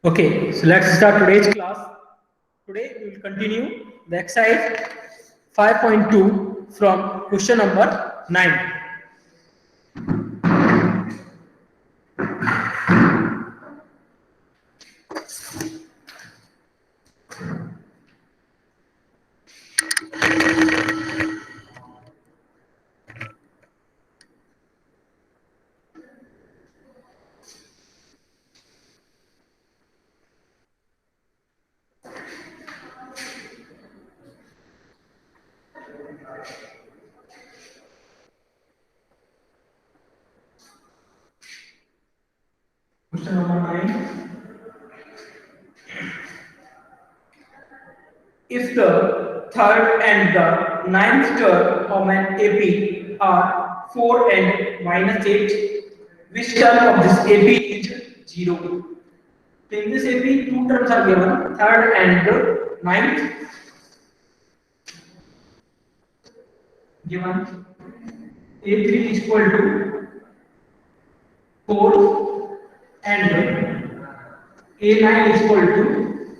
Okay, so let's start today's class. Today we will continue the exercise 5.2 from question number 9. Question number 9. If the third and the ninth term of an AP are 4 and minus 8, which term of this AP is 0? So in this AP, two terms are given, third and the ninth. Given A3 is equal to 4 and A9 is equal to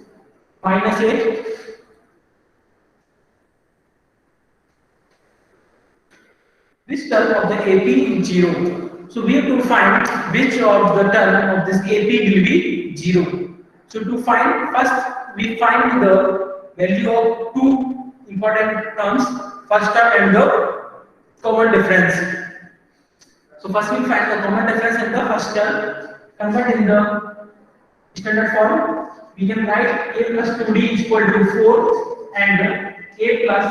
minus 8. This term of the AP is 0. So we have to find which of the term of this AP will be 0. So to find, first we find the value of two important terms, first term and the common difference. So first we find the common difference in the first term. Convert in the standard form. We can write a plus 2d is equal to 4 and a plus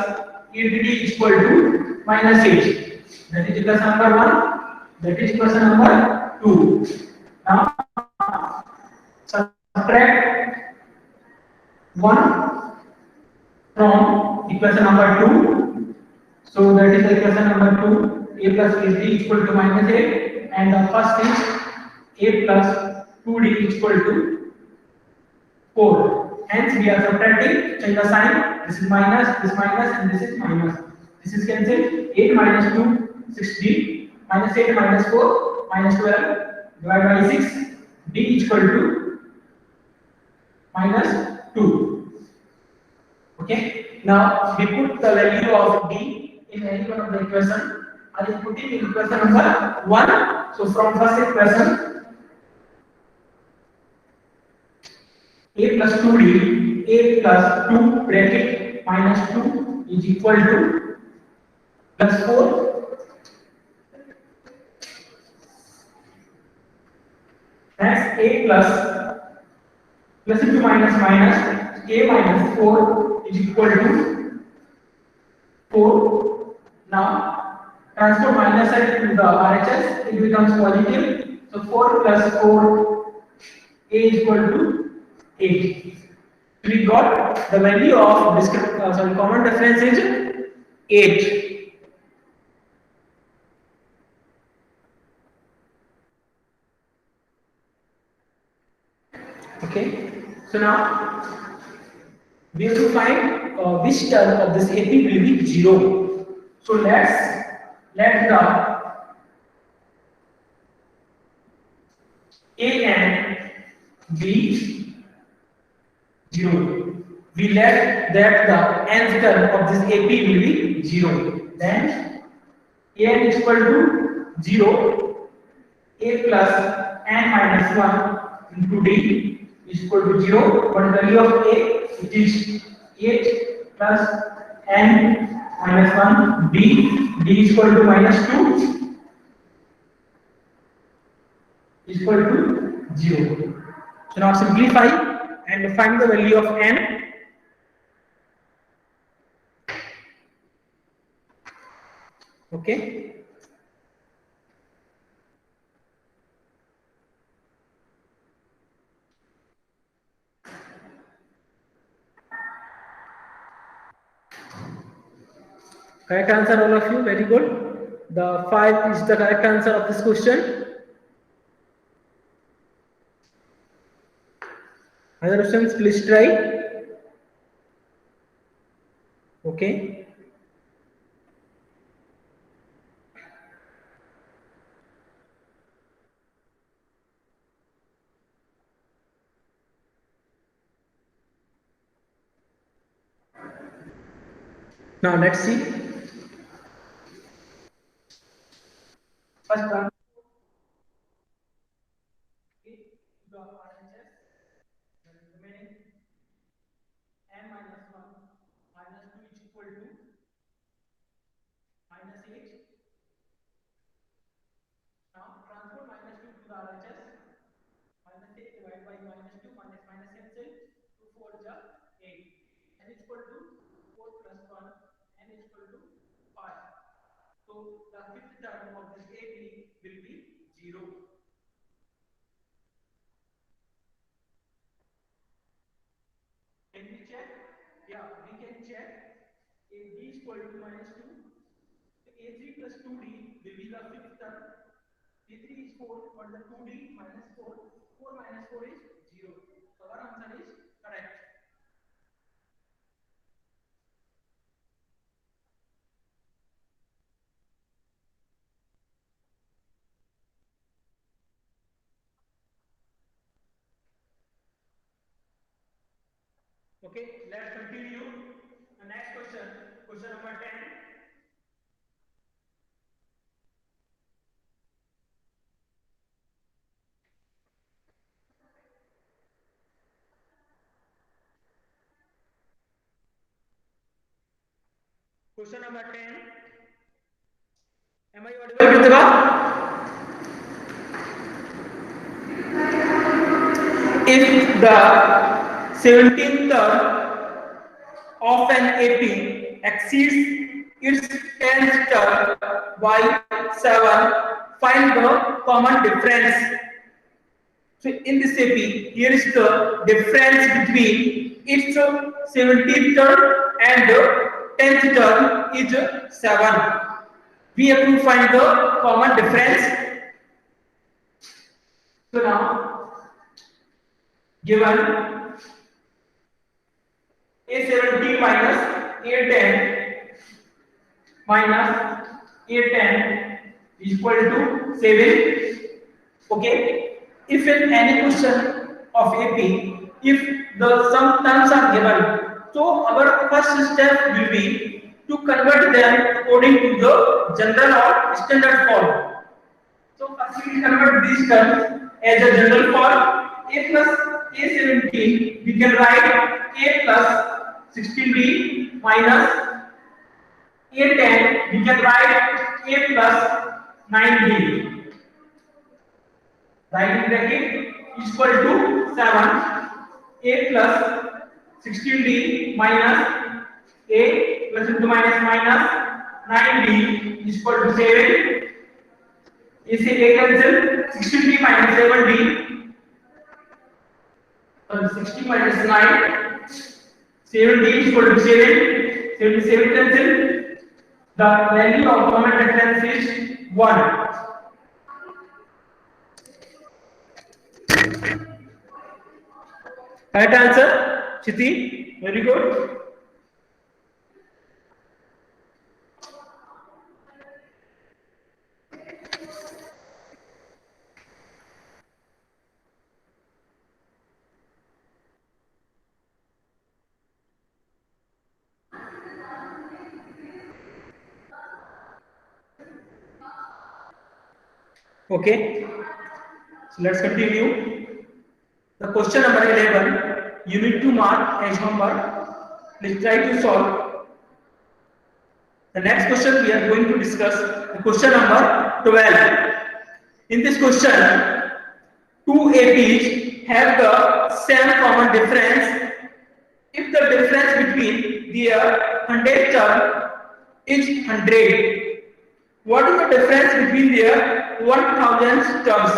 8d is equal to minus 8. That is equation number 1. That is equation number 2. Now subtract 1 from equation number 2. So that is the equation number 2. A plus 8d is equal to minus 8 and the first is a plus 2d is equal to 4. Hence we are subtracting, change the sign. This is minus, and this is minus. This is cancelled. 8 minus 2, 16. Minus 8 minus 4, minus 12. Divided by 6. D is equal to minus 2. Okay. Now we put the value of D in any one of the equation. I am putting in equation number 1. So from first equation, a plus 2d, a plus 2 bracket minus 2 is equal to plus 4. Next, a plus into minus minus, a minus 4 is equal to 4. Now, transform minus side into the RHS, it becomes positive. So 4 plus 4, a is equal to 8. We got the value of this common difference is 8. Okay. So now we have to find which term of this AP will be 0. So let the A and B 0. We let that the nth term of this AP will be 0. Then n is equal to 0. A plus n minus 1 into d is equal to 0. But the value of A, it is 8 plus n minus 1. D is equal to minus 2 is equal to 0. So now simplify and find the value of n. Okay. Correct answer, all of you. Very good. The 5 is the correct answer of this question. Other options, please try. Okay. Now let's see. First one. The RHS, the remaining m minus 1 minus 2 is equal to minus 8. Now transform minus 2 to the RHS. Minus 8 divided by minus 2 minus minus cancel. 2 4 is 8. N is equal to 4 plus 1. N is equal to 5. So the fifth term of this AB will be 0. Can we check? Yeah, we can check. AB is equal to minus 2. So A3 plus 2D will be the fifth term. A3 is 4, but the 2D minus 4. 4 minus 4 is 0. So our answer is correct. Okay, let's continue. The next question, question number 10. Question number 10. Am I audible, Pratibha? If the 17th term of an AP exceeds its 10th term by 7, find the common difference. So in this AP, here is the difference between its 17th term and 10th term is 7. We have to find the common difference. So now, given A17 minus A10 minus A10 is equal to 7. Okay. If in any question of AP, if the some terms are given, so our first step will be to convert them according to the general or standard form. So first we will convert these terms as a general form. A plus A17, we can write A plus 16B minus A10, we can write A plus 9B. Right in bracket is equal to 7. A plus 16D minus A plus into minus minus 9D is equal to 7. इसे A cancel 16D minus 7D 16 minus 9 7D is equal to 7. 77 cancel. The value of common difference is 1. Right answer, Chiti. Very good. Okay. So let's continue. The question number 11, you need to mark as homework. Let's try to solve. The next question we are going to discuss, the question number 12. In this question, two APs have the same common difference if the difference between their 100 term is 100. What is the difference between their 1000 terms?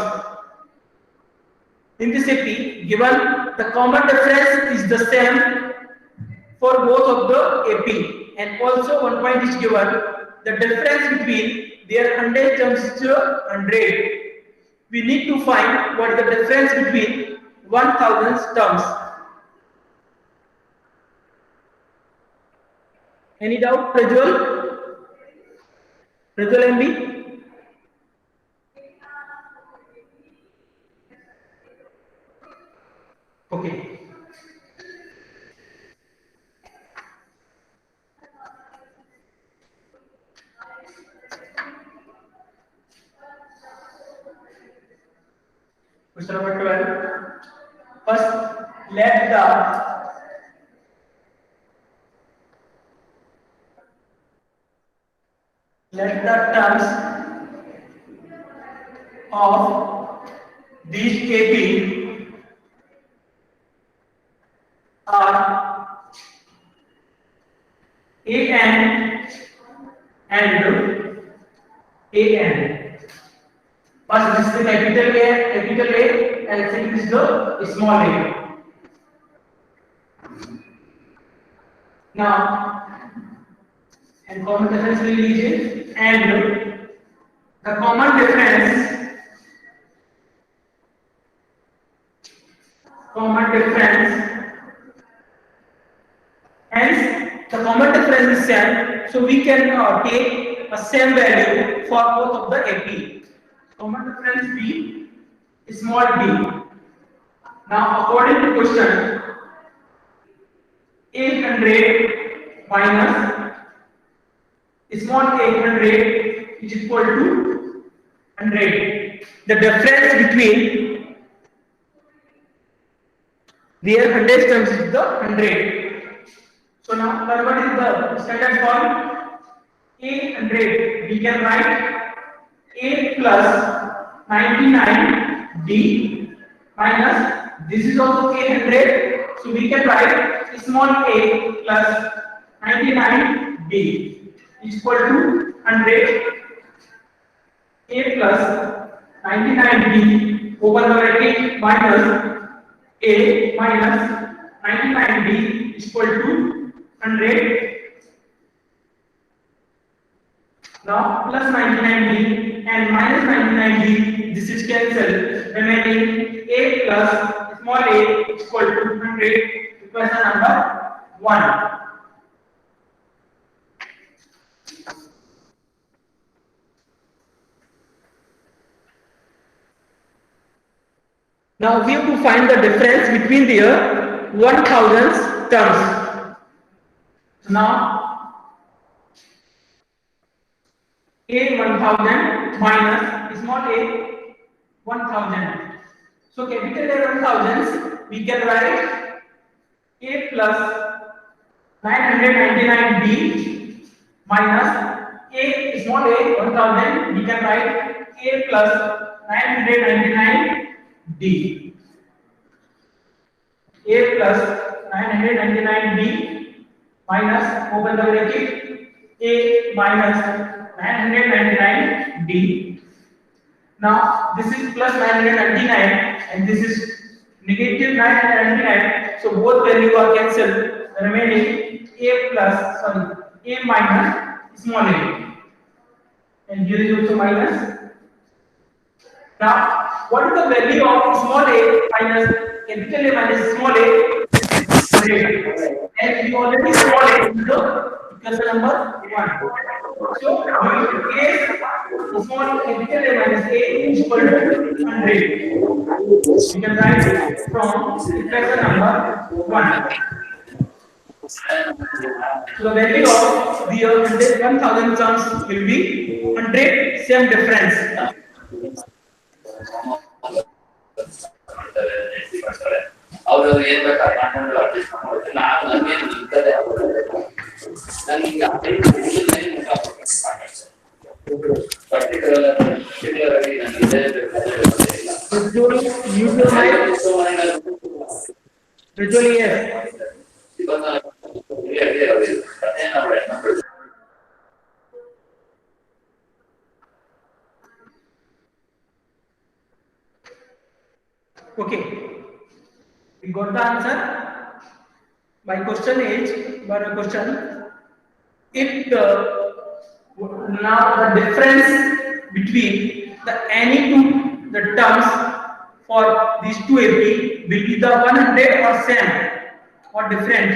In this AP, given the common difference is the same for both of the AP, and also one point is given, the difference between their 100 terms is 100. We need to find what is the difference between 1000 terms. Any doubt, Prajwal? Prajwal MB? Okay. Question number 12. First, let the terms of these AP are AN and AN. First, this is the capital A, and second is the small a. Now, and common difference will लीजिए, and the common difference hence the common difference is same, so we can take a same value for both of the AP. Common difference b small b. Now according to question, 800 minus small 800 is equal to 100. The difference between their 100 terms is the 100. So now what is the standard form? 800 we can write a plus 99b minus this is also 800, so we can write small a plus 99b is equal to 100. A plus 99b open the bracket minus a minus 99b is equal to 100. Now plus 99b and minus 99b, this is cancelled, remaining a plus small a is equal to 100. Question number 1. Now we have to find the difference between their 1000 terms. Now a 1000 minus small a 1000. So capital A 1000s we can write a plus 999b minus a small a 1000 we can write a plus 999 D. A plus 999B minus open the bracket A minus 999D. Now this is plus 999 and this is negative 999. So both values are cancelled. Remaining A minus small a. And here is also minus. Now, what is the value of small a minus capital A minus small a? 100. And we already small a in the equation number 1. So, we will place small capital A minus a is equal to 100. We can write it from equation number 1. So, the value of the 1000 terms will be 100, same difference. ಅವರು ಏನ್ ಬೇಕಾದ್ರೆ ಮಾಡ್ಕೊಂಡು adjust ಮಾಡ್ಕೊಂಡು ನಾನು ನನ್ಗೇನು ಇರ್ತದೆ ನನಗೆ particular ಆಗಿ ನನಗೆ ಇದೇ Okay, we got the answer. My question is, if now the difference between any two the terms for these two AP will be the 100 or same or different?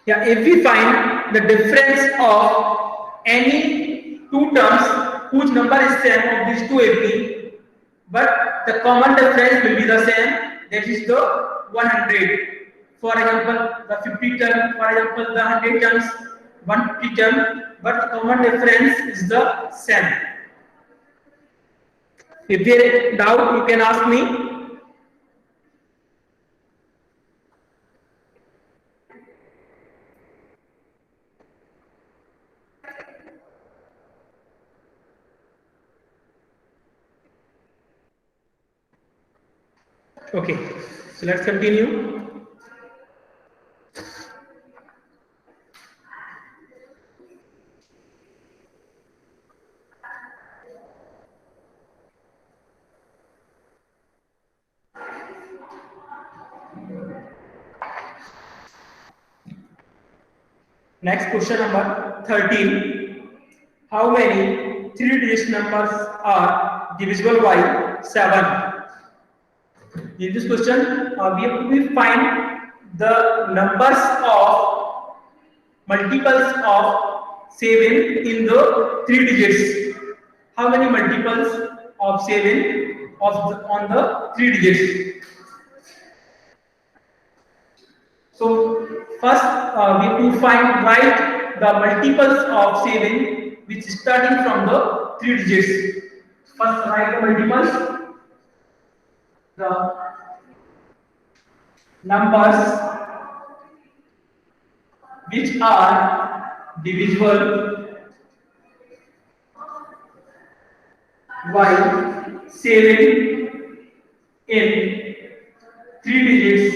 Yeah, if we find the difference of any two terms whose number is same of these two AP, but the common difference will be the same, that is the 100. For example, the 50 ton, for example, the 100 tons, 150 ton, but the common difference is the same. If there is doubt, you can ask me. Okay, so let's continue. Next question number 13. How many three-digit numbers are divisible by 7? In this question, we have to find the numbers of multiples of 7 in the 3 digits. How many multiples of 7 on the 3 digits? So first we have to write the multiples of 7 which is starting from the 3 digits. First write the multiples. The numbers which are divisible by 7 in 3 digits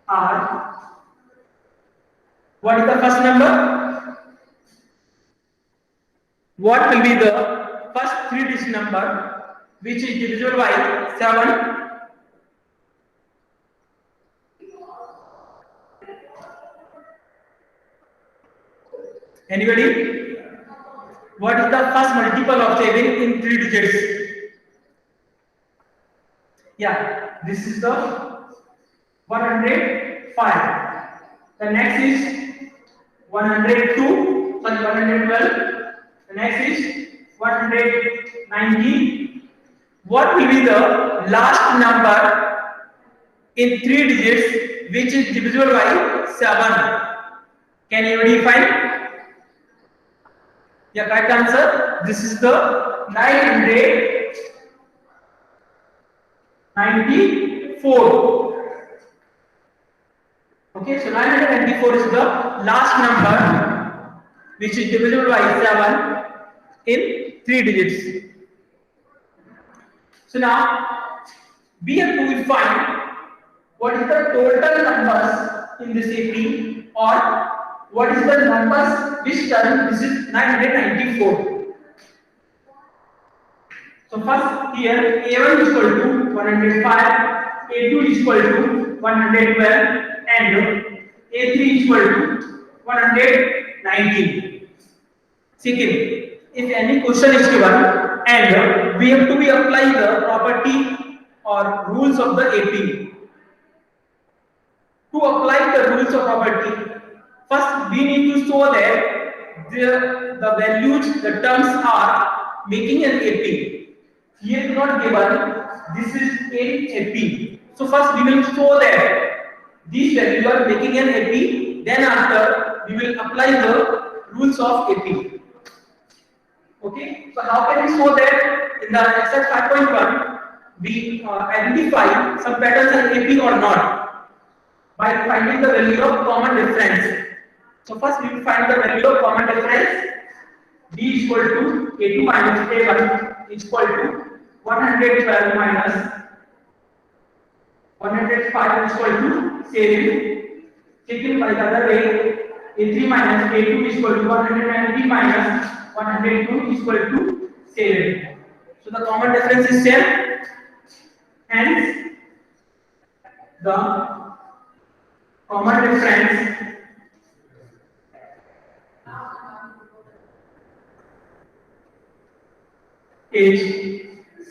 are, what is the first number? What will be the first 3-digit number which is divisible by 7? Anybody? What is the first multiple of 7 in 3 digits? Yeah, this is the 105. The next is 102, sorry, 112. The next is 190. What will be the last number in 3 digits which is divisible by 7? Can anybody find? Yeah, correct answer. This is the 994. Okay, so 994 is the last number which is divisible by 7 in 3 digits. So now we have to find what is the total numbers in this AP, or what is the numbers which turn this is 994. So first here A1 is equal to 105, A2 is equal to 112 and A3 is equal to 119. Second, if any question is given and we have to be apply the property or rules of the AP. To apply the rules of property, first we need to show that the values, the terms are making an AP. Here is not given, this is in AP. So first we will show that these values are making an AP, then after we will apply the rules of AP. Okay, so how can we show that in the exercise 5.1 we identify some patterns in AP or not by finding the value of common difference. So first we will find the value of common difference. D is equal to A2 minus A1 is equal to 112 minus 105 is equal to 7. Taken by the other way, A3 minus A2 is equal to 190 minus 102 is equal to 7. So the common difference is 10. Hence, the common difference is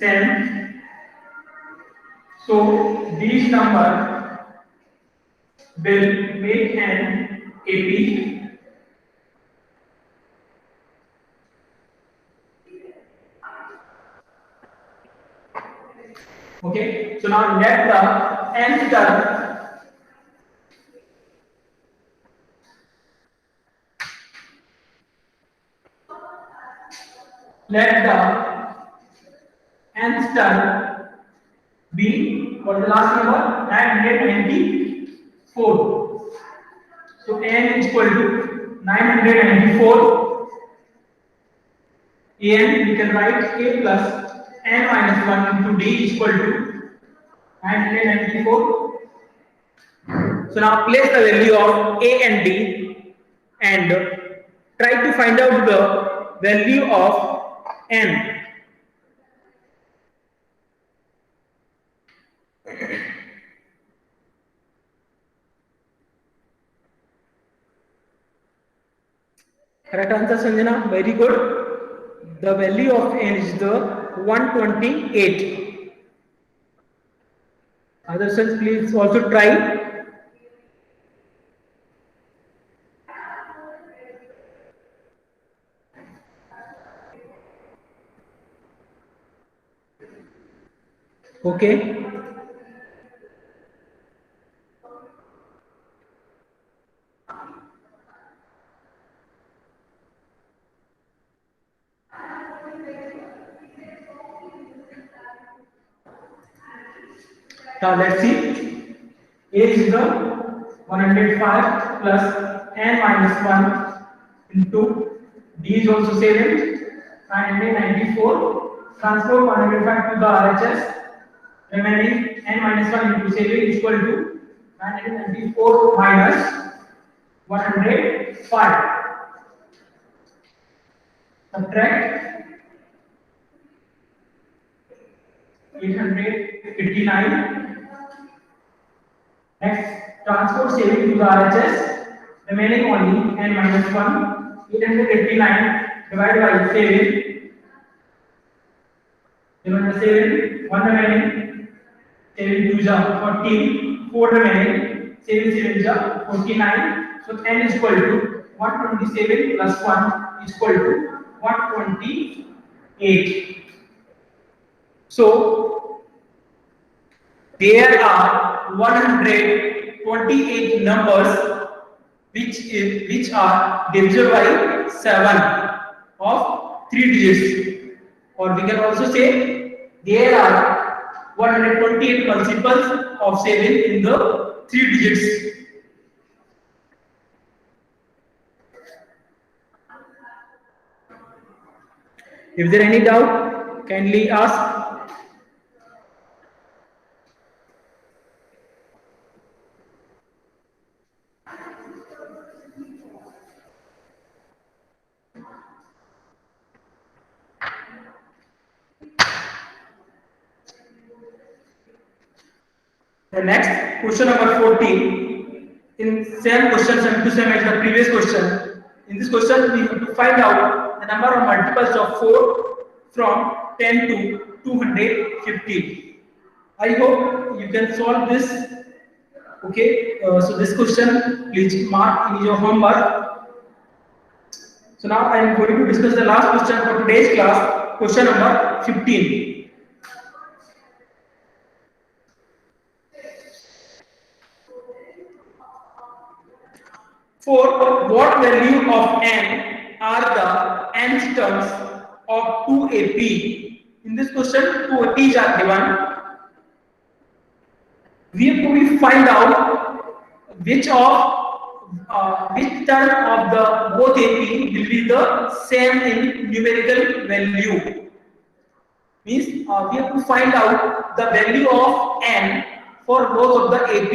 10. So these numbers will make an AP. Okay, so now let the nth term, let the nth term be, what is the last number? 994. So n is equal to 994. An we can write a plus n minus 1 into d is equal to 994. So now place the value of a and d and try to find out the value of n. Correct answer, Sanjana. Very good. The value of n is the 128. Other sons, please also try. Okay. Now let's see. A is the 105 plus n minus 1 into d is also 7, 994. Transform 105 to the RHS. Remaining n minus 1 into 7 is equal to 994 minus 105. Subtract 889. Next, transport 7 to the RHS. Remaining only n minus 1. 889 divided by 7. Divided by 7. 1 remaining. 7 2 is 14. 4 remaining. 7 7 is 49. So n is equal to 127 plus 1 is equal to 128. So there are 128 numbers which are divisible by 7 of 3 digits, or we can also say there are 128 multiples of 7 in the 3 digits. If there any doubt, kindly ask. The next question number 14. In same question, same to same as the previous question. In this question, we have to find out the number of multiples of 4 from 10 to 250. I hope you can solve this. Okay, so this question, please mark in your homework. So now I am going to discuss the last question for today's class, question number 15. For what value of n are the nth terms of 2AP? In this question, 2 APs are given. We have to find out which term of the both AP will be the same in numerical value. Means we have to find out the value of n for both of the AP.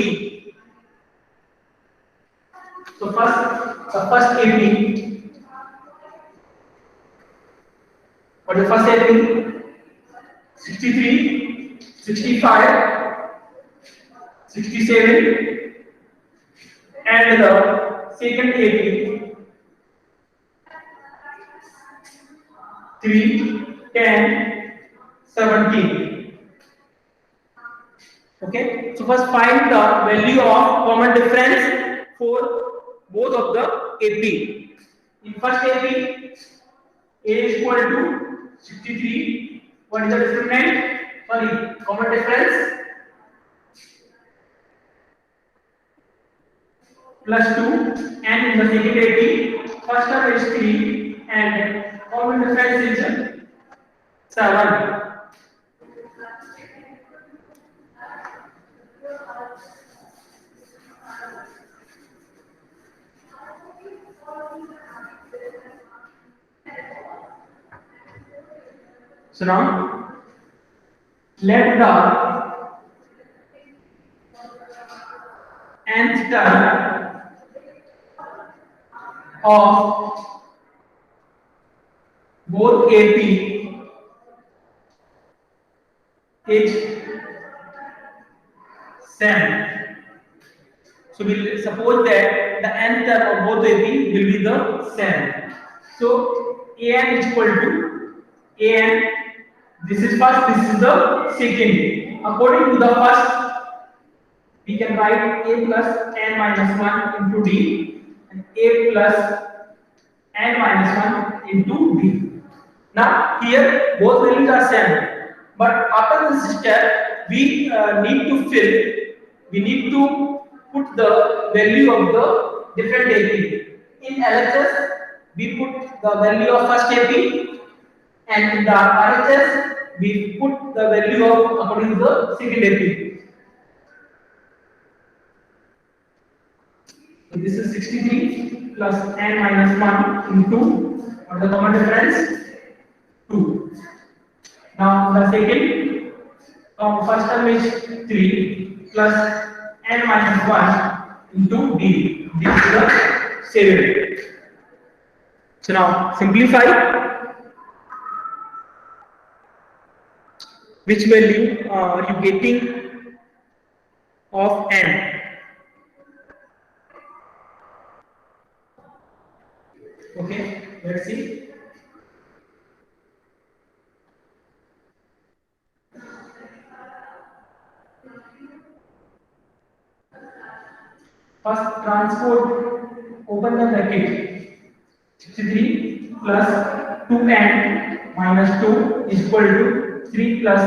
So first, the first AP. What is the first AP? 63, 65, 67, and the second AP 3, 10, 17. Okay, so first find the value of common difference for both of the AP. In first AP, A is equal to 63. What is the discriminant? Sorry, common difference. plus 2, and in the second AP, first term is 3, and common difference is 7. So now let the nth term of both AP is 7. So we'll suppose that the nth term of both AP will be the 7. So an is equal to an. This is first, this is the second. According to the first, we can write a plus n minus 1 into d and a plus n minus 1 into d. Now here both values are same, but after this step we we need to put the value of the different AP. In LHS we put the value of first AP, and in the RHS we put the value of according to the second AP. So this is 63 plus n minus 1 into what the common difference 2. Now the second first term is 3 plus n minus 1 into d. This is the 7. So now simplify. Which value are you getting of n? Okay, let's see. First transport, open the bracket. 63 plus 2n minus 2 is equal to 3 plus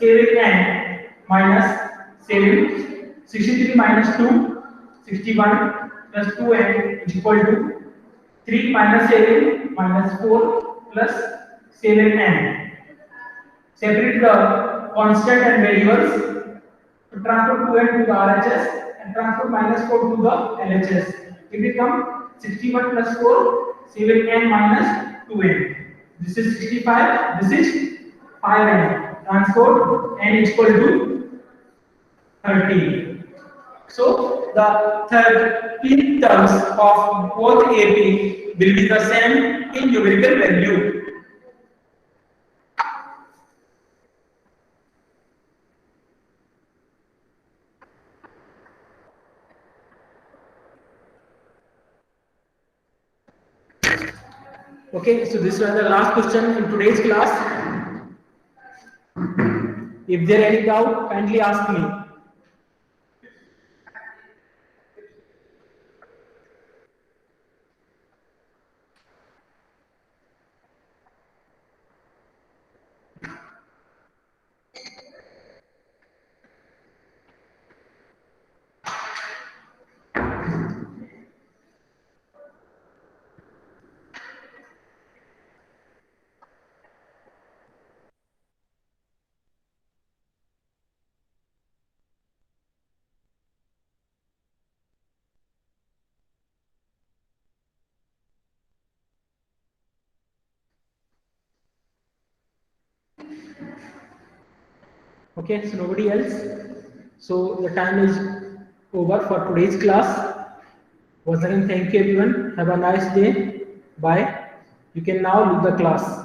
7n minus 7. 63 minus 2, 61 plus 2n is equal to 3 minus 7 minus 4 plus 7n. Separate the constant and variables. So transfer 2n to the RHS and transfer minus 4 to the LHS. It become 61 plus 4, 7n minus 2n. This is 65, this is 5n. Transport n is equal to 30. So the 13 terms of both AP will be the same in numerical value. Okay, so this was the last question in today's class. If there any doubt, kindly ask me. Okay, so nobody else. So the time is over for today's class. Once again, thank you everyone. Have a nice day. Bye. You can now leave the class.